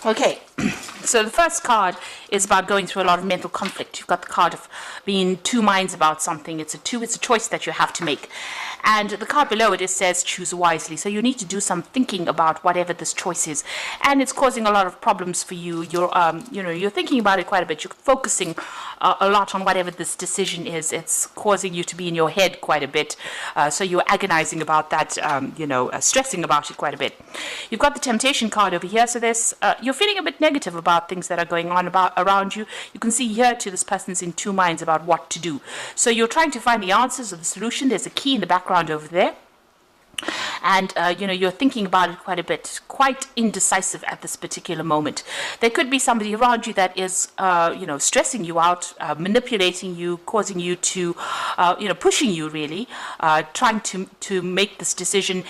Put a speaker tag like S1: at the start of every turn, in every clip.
S1: Okay, so the first card is about going through a lot of mental conflict. You've got the card of being in two minds about something. It's a choice that you have to make. And the card below it says choose wisely. So you need to do some thinking about whatever this choice is. And it's causing a lot of problems for you. You're thinking about it quite a bit. You're focusing a lot on whatever this decision is. It's causing you to be in your head quite a bit. So you're agonizing about that, stressing about it quite a bit. You've got the temptation card over here. So you're feeling a bit negative about things that are going on around you. You can see here too, this person's in two minds about what to do. So you're trying to find the answers or the solution. There's a key in the background over there. And, you're thinking about it quite a bit, quite indecisive at this particular moment. There could be somebody around you that is, stressing you out, manipulating you, causing you to, pushing you really, trying to make this decision.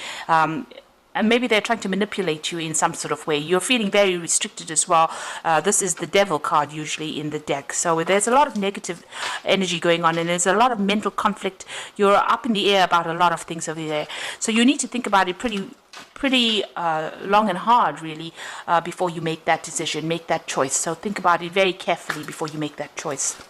S1: And maybe they're trying to manipulate you in some sort of way. You're feeling very restricted as well. This is the devil card usually in the deck. So there's a lot of negative energy going on, and there's a lot of mental conflict. You're up in the air about a lot of things over there. So you need to think about it pretty long and hard, really, before you make that decision, make that choice. So think about it very carefully before you make that choice.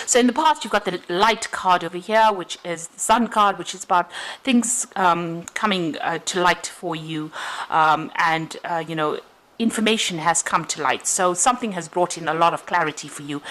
S1: So in the past, you've got the light card over here, which is the sun card, which is about things coming to light for you, information has come to light. So something has brought in a lot of clarity for you.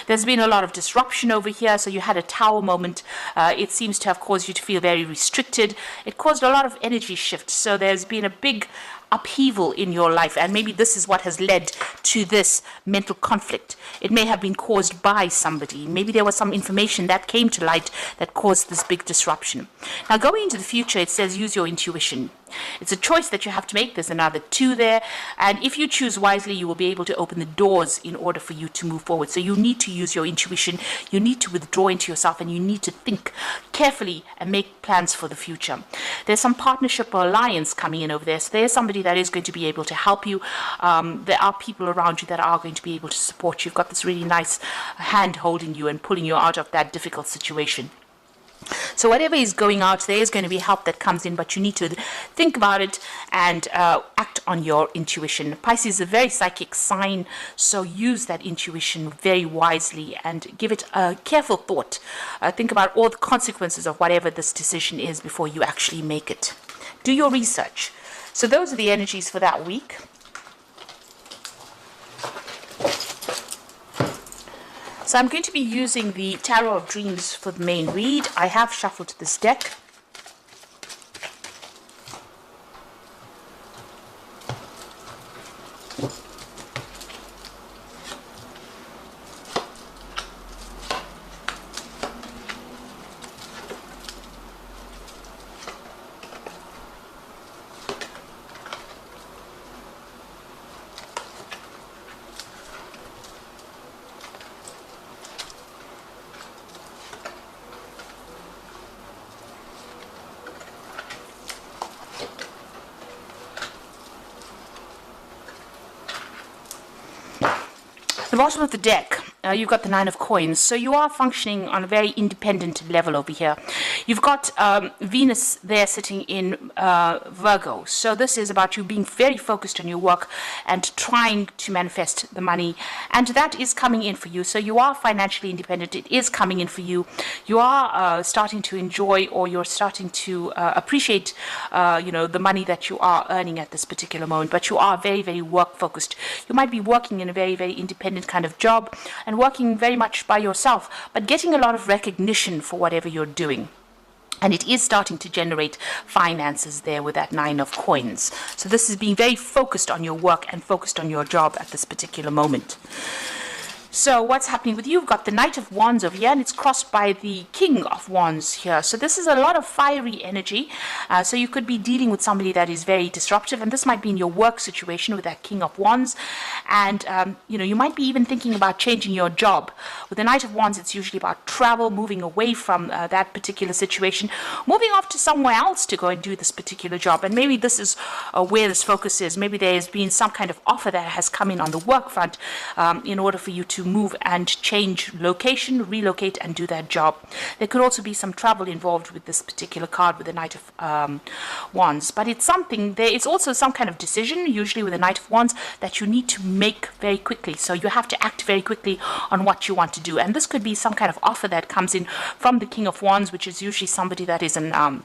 S1: There's been a lot of disruption over here. So you had a tower moment. It seems to have caused you to feel very restricted. It caused a lot of energy shift. So there's been a big upheaval in your life, and maybe this is what has led to this mental conflict. It may have been caused by somebody. Maybe there was some information that came to light that caused this big disruption. Now, going into the future, it says use your intuition. It's a choice that you have to make. There's another 2 there, and if you choose wisely, you will be able to open the doors in order for you to move forward. So you need to use your intuition. You need to withdraw into yourself, and you need to think carefully and make plans for the future. There's some partnership or alliance coming in over there. So there's somebody that is going to be able to help you. There are people around you that are going to be able to support you. You've got this really nice hand holding you and pulling you out of that difficult situation. So whatever is going out, there is going to be help that comes in, but you need to think about it and act on your intuition. Pisces is a very psychic sign, so use that intuition very wisely and give it a careful thought. Think about all the consequences of whatever this decision is before you actually make it. Do your research. So those are the energies for that week. So I'm going to be using the Tarot of Dreams for the main read. I have shuffled this deck. The bottom of the deck, you've got the 9 of coins. So you are functioning on a very independent level over here. You've got Venus there sitting in Virgo. So this is about you being very focused on your work and trying to manifest the money. And that is coming in for you. So you are financially independent. It is coming in for you. You are starting to enjoy, or you're starting to appreciate, the money that you are earning at this particular moment. But you are very, very work focused. You might be working in a very, very independent kind of job and working very much by yourself, but getting a lot of recognition for whatever you're doing. And it is starting to generate finances there with that 9 of coins. So this is being very focused on your work and focused on your job at this particular moment. So what's happening with you? You've got the Knight of Wands over here, and it's crossed by the King of Wands here. So this is a lot of fiery energy. So you could be dealing with somebody that is very disruptive, and this might be in your work situation with that King of Wands. And, you might be even thinking about changing your job. With the Knight of Wands, it's usually about travel, moving away from that particular situation, moving off to somewhere else to go and do this particular job. And maybe this is where this focus is. Maybe there has been some kind of offer that has come in on the work front in order for you to move and change location, relocate, and do that job. There could also be some travel involved with this particular card with the Knight of Wands. But it's something, there is also some kind of decision, usually with the Knight of Wands, that you need to make very quickly. So you have to act very quickly on what you want to do. And this could be some kind of offer that comes in from the King of Wands, which is usually somebody that is an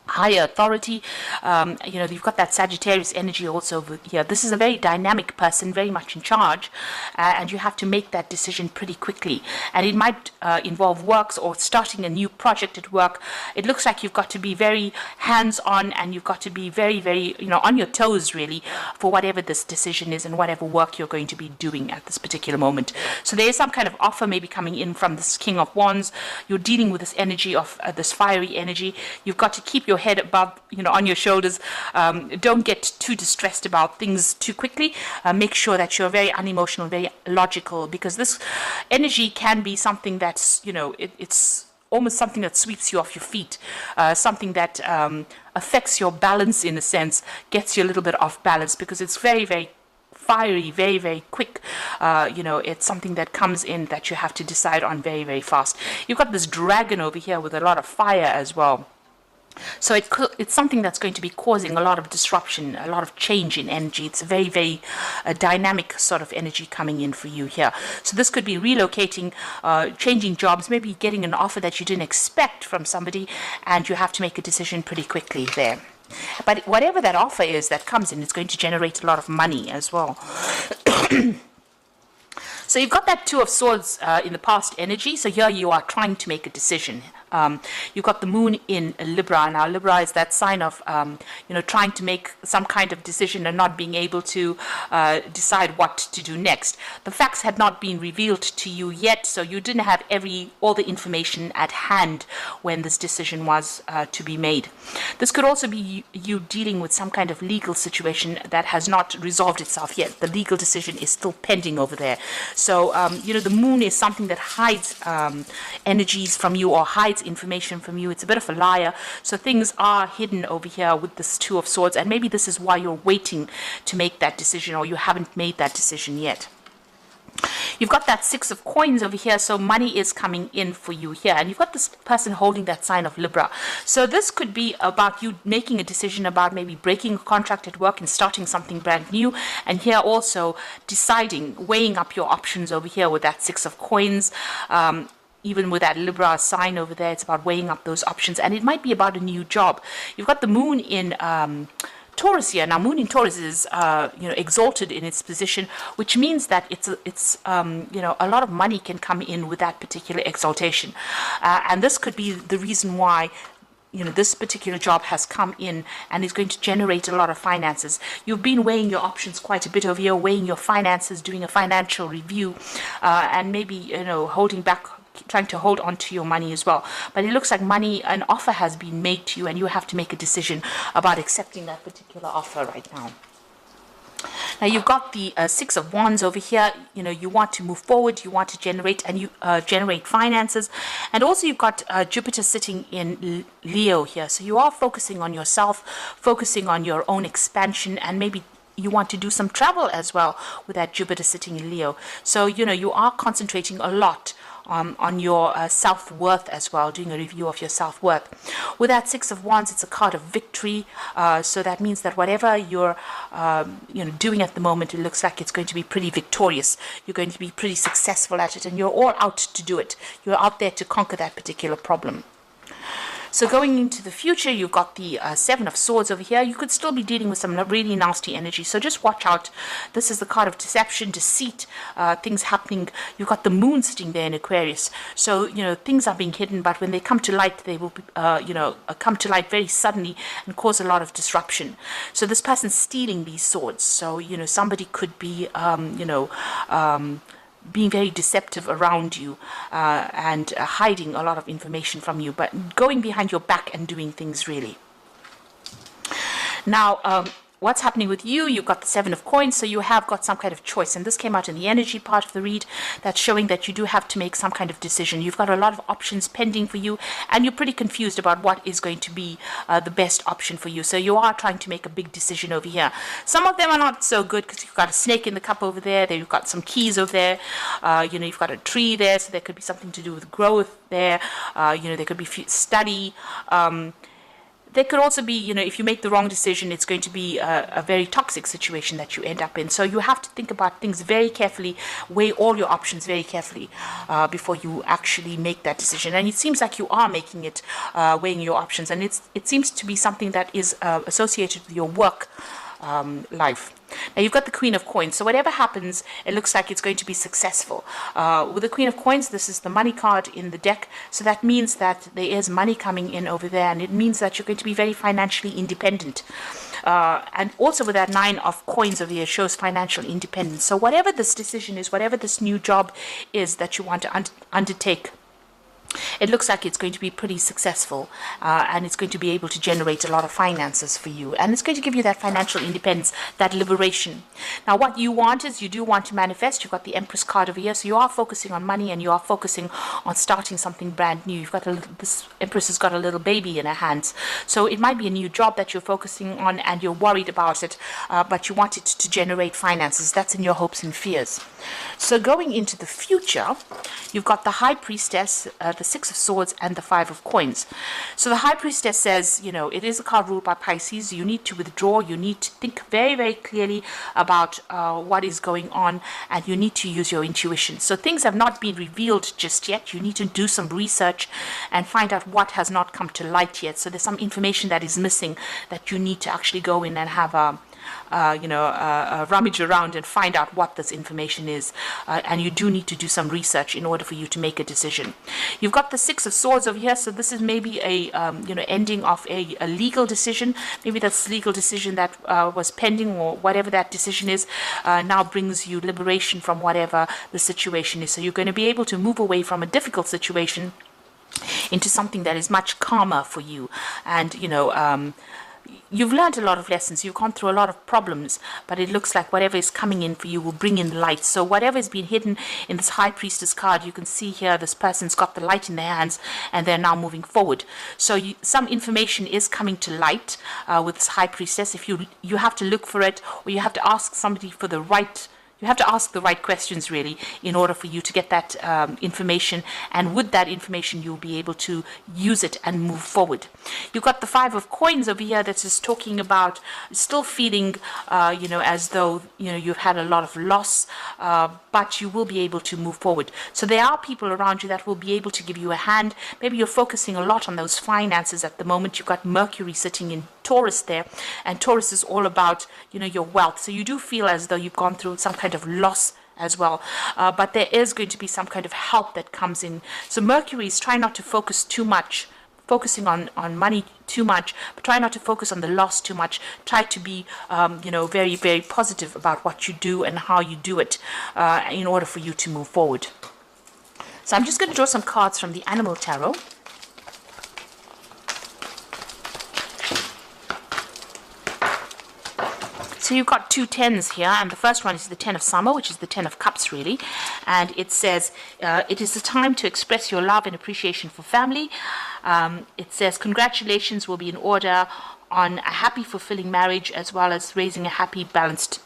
S1: higher authority. You've got that Sagittarius energy also over here. This is a very dynamic person, very much in charge, and you have to make that decision pretty quickly. And it might involve works or starting a new project at work. It looks like you've got to be very hands-on, and you've got to be very, very, on your toes, really, for whatever this decision is and whatever work you're going to be doing at this particular moment. So there is some kind of offer maybe coming in from this King of Wands. You're dealing with this energy of this fiery energy. You've got to keep your head above, on your shoulders. Don't get too distressed about things too quickly. Make sure that you're very unemotional, very logical, because this energy can be something that's, it's almost something that sweeps you off your feet, something that affects your balance in a sense, gets you a little bit off balance, because it's very, very fiery, very, very quick. It's something that comes in that you have to decide on very, very fast. You've got this dragon over here with a lot of fire as well. So it's something that's going to be causing a lot of disruption, a lot of change in energy. It's a very, very dynamic sort of energy coming in for you here. So this could be relocating, changing jobs, maybe getting an offer that you didn't expect from somebody, and you have to make a decision pretty quickly there. But whatever that offer is that comes in, it's going to generate a lot of money as well. So you've got that Two of Swords in the past energy. So here you are trying to make a decision. You've got the moon in Libra. Now, Libra is that sign of, trying to make some kind of decision and not being able to decide what to do next. The facts had not been revealed to you yet, so you didn't have all the information at hand when this decision was to be made. This could also be you dealing with some kind of legal situation that has not resolved itself yet. The legal decision is still pending over there. So, the moon is something that hides energies from you or hides information from you. It's a bit of a liar. So things are hidden over here with this Two of Swords, and maybe this is why you're waiting to make that decision, or you haven't made that decision yet. You've got that Six of Coins over here, so money is coming in for you here. And you've got this person holding that sign of Libra. So this could be about you making a decision about maybe breaking a contract at work and starting something brand new. And here also deciding, weighing up your options over here with that Six of Coins. Even with that Libra sign over there, it's about weighing up those options. And it might be about a new job. You've got the moon in Taurus here. Now, moon in Taurus is, exalted in its position, which means that it's a lot of money can come in with that particular exaltation. And this could be the reason why this particular job has come in and is going to generate a lot of finances. You've been weighing your options quite a bit over here, weighing your finances, doing a financial review, and maybe, holding back, trying to hold on to your money as well. But it looks like an offer has been made to you, and you have to make a decision about accepting that particular offer right now. Now you've got the Six of Wands over here. You want to move forward, you want to generate finances, and also you've got Jupiter sitting in Leo here. So you are focusing on yourself, focusing on your own expansion, and maybe you want to do some travel as well with that Jupiter sitting in Leo. So you are concentrating a lot on your self-worth as well, doing a review of your self-worth. With that Six of Wands, it's a card of victory. So that means that whatever you're doing at the moment, it looks like it's going to be pretty victorious. You're going to be pretty successful at it, and you're all out to do it. You're out there to conquer that particular problem. So going into the future, you've got the Seven of Swords over here. You could still be dealing with some really nasty energy. So just watch out. This is the card of deception, deceit, things happening. You've got the moon sitting there in Aquarius. So, things are being hidden, but when they come to light, they will, come to light very suddenly and cause a lot of disruption. So this person's stealing these swords. So, somebody could be, being very deceptive around you and hiding a lot of information from you, but going behind your back and doing things really. Now, what's happening with you? You've got the Seven of Coins, so you have got some kind of choice. And this came out in the energy part of the read, that's showing that you do have to make some kind of decision. You've got a lot of options pending for you, and you're pretty confused about what is going to be the best option for you. So you are trying to make a big decision over here. Some of them are not so good because you've got a snake in the cup over there. Then you've got some keys over there. You've got a tree there, so there could be something to do with growth there. There could be study. There could also be, if you make the wrong decision, it's going to be a very toxic situation that you end up in. So you have to think about things very carefully, weigh all your options very carefully before you actually make that decision. And it seems like you are making it, weighing your options. And it seems to be something that is associated with your work life. Now you've got the Queen of Coins, so whatever happens, it looks like it's going to be successful. With the Queen of Coins, this is the money card in the deck, so that means that there is money coming in over there, and it means that you're going to be very financially independent. And also with that Nine of Coins over here shows financial independence. So whatever this decision is, whatever this new job is that you want to undertake, it looks like it's going to be pretty successful, and it's going to be able to generate a lot of finances for you, and it's going to give you that financial independence, that liberation. Now what you want is, you do want to manifest. You've got the Empress card over here, so you are focusing on money, and you are focusing on starting something brand new. You've got this Empress has got a little baby in her hands, so it might be a new job that you're focusing on and you're worried about it, but you want it to generate finances. That's in your hopes and fears. So going into the future, you've got the High Priestess, the Six of Swords, and the Five of Coins. So the High Priestess says, it is a card ruled by Pisces. You need to withdraw. You need to think very, very clearly about what is going on, and you need to use your intuition. So things have not been revealed just yet. You need to do some research and find out what has not come to light yet. So there's some information that is missing that you need to actually go in and have a rummage around and find out what this information is, and you do need to do some research in order for you to make a decision. You've got the Six of Swords over here, so this is maybe a ending of a legal decision. Maybe that's legal decision that was pending, or whatever that decision is, now brings you liberation from whatever the situation is. So you're going to be able to move away from a difficult situation into something that is much calmer for you. And you've learned a lot of lessons, you've gone through a lot of problems, but it looks like whatever is coming in for you will bring in light. So whatever has been hidden in this High Priestess card, you can see here this person's got the light in their hands, and they're now moving forward. So some information is coming to light with this High Priestess. If you have to look for it, or you have to ask somebody for the right. You have to ask the right questions, really, in order for you to get that information. And with that information, you'll be able to use it and move forward. You've got the Five of Coins over here that is talking about still feeling, as though, you've had a lot of loss, but you will be able to move forward. So there are people around you that will be able to give you a hand. Maybe you're focusing a lot on those finances at the moment. You've got Mercury sitting in Taurus there, and Taurus is all about, your wealth. So you do feel as though you've gone through some kind of loss as well, but there is going to be some kind of help that comes in. So Mercury is trying not to focus too much, focusing on money too much, but try not to focus on the loss too much. Try to be very, very positive about what you do and how you do it, in order for you to move forward. So I'm just going to draw some cards from the Animal Tarot. So you've got two tens here, and the first one is the Ten of Summer, which is the Ten of Cups, really. And it says, it is the time to express your love and appreciation for family. It says, congratulations will be in order on a happy, fulfilling marriage, as well as raising a happy, balanced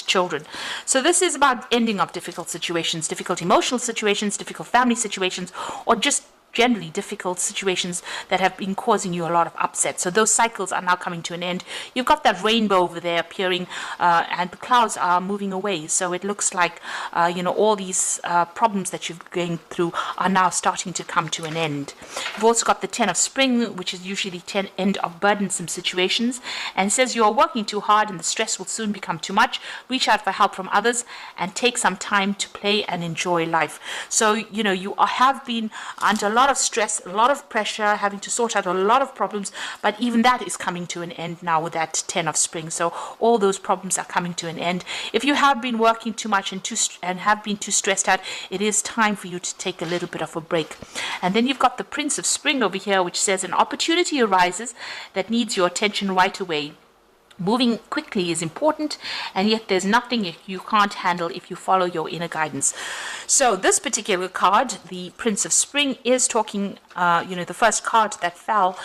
S1: children. So this is about ending of difficult situations, difficult emotional situations, difficult family situations, or just generally difficult situations that have been causing you a lot of upset. So those cycles are now coming to an end. You've got that rainbow over there appearing, and the clouds are moving away. So it looks like, all these problems that you're going through are now starting to come to an end. You've also got the Ten of Spring, which is usually the end of burdensome situations, and says you are working too hard and the stress will soon become too much. Reach out for help from others and take some time to play and enjoy life. So, you have been under a lot of stress, a lot of pressure, having to sort out a lot of problems, but even that is coming to an end now with that Ten of Spring. So all those problems are coming to an end. If you have been working too much and have been too stressed out, it is time for you to take a little bit of a break. And then you've got the Prince of Spring over here, which says an opportunity arises that needs your attention right away. Moving quickly is important, and yet there's nothing you can't handle if you follow your inner guidance. So this particular card, the Prince of Spring, is talking, the first card that fell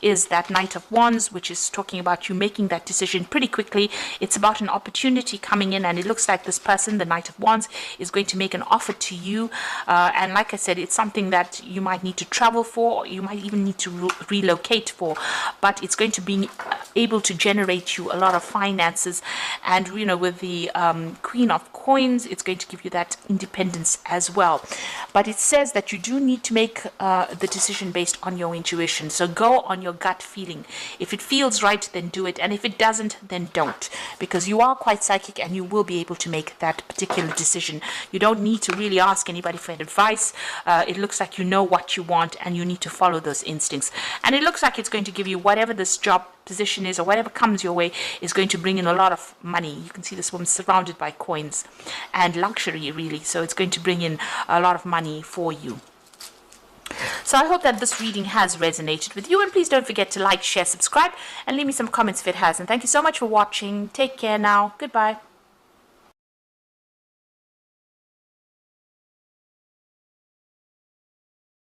S1: is that Knight of Wands, which is talking about you making that decision pretty quickly. It's about an opportunity coming in, and it looks like this person, the Knight of Wands, is going to make an offer to you. And like I said, it's something that you might need to travel for, or you might even need to relocate for, but it's going to be able to generate you a lot of finances. And with the Queen of Coins, it's going to give you that independence as well. But it says that you do need to make the decision based on your intuition. So go on your gut feeling. If it feels right, then do it, and if it doesn't, then don't, because you are quite psychic and you will be able to make that particular decision. You don't need to really ask anybody for advice. It looks like you know what you want, and you need to follow those instincts. And it looks like it's going to give you whatever this job position is, or whatever comes your way, is going to bring in a lot of money. You can see this woman surrounded by coins and luxury, really. So it's going to bring in a lot of money for you. So I hope that this reading has resonated with you, and please don't forget to like, share, subscribe, and leave me some comments if it has. And thank you so much for watching. Take care now. Goodbye.